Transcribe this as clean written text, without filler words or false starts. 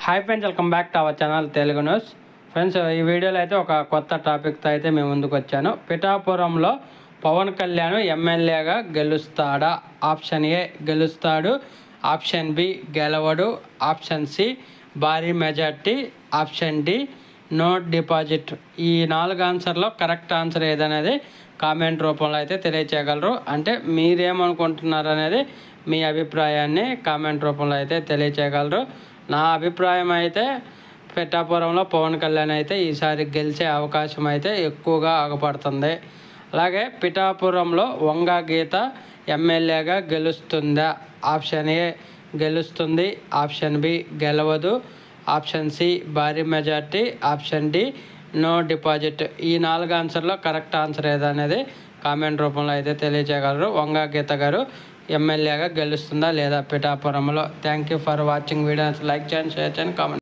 Hi friends, welcome back to our channel Telugu news. Friends, ఈ వీడియోలో అయితే ఒక కొత్త టాపిక్తో అయితే మేము ముందుకు వచ్చాను. పిఠాపురంలో పవన్ కళ్యాణ్ ఎమ్మెల్యేగా గెలుస్తాడా? ఆప్షన్ ఏ గెలుస్తాడు, ఆప్షన్ బి గెలవడు, ఆప్షన్ సి భారీ majority, option D no deposit. ఈ 4 ఆన్సర్లో కరెక్ట్ ఆన్సర్ ఏదనేది కామెంట్ రూపంలో అయితే తెలియచేయగలరు. అంటే మీరేమనుకుంటున్నారు అనేది మీ అభిప్రాయాన్ని కామెంట్ రూపంలో అయితే తెలియచేయగలరు. నా అభిప్రాయం అయితే పిఠాపురంలో పవన్ కళ్యాణ్ అయితే ఈసారి గెలిచే అవకాశం అయితే ఎక్కువగా ఆగపడుతుంది. అలాగే పిఠాపురంలో వంగ గీత ఎమ్మెల్యేగా గెలుస్తుందా? ఆప్షన్ ఏ గెలుస్తుంది, ఆప్షన్ బి గెలవదు, ఆప్షన్ సి భారీ majority, option D no deposit. ఈ 4 ఆన్సర్లో కరెక్ట్ ఆన్సర్ ఏదనేది కామెంట్ రూపంలో అయితే తెలియజేయగలరు. వంగ గీత గారు ఎమ్మెల్యేగా గెలుస్తుందా లేదా పిఠాపురంలో? Thank you for watching videos. Like చేయండి, షేర్ చేయండి, కామెంట్.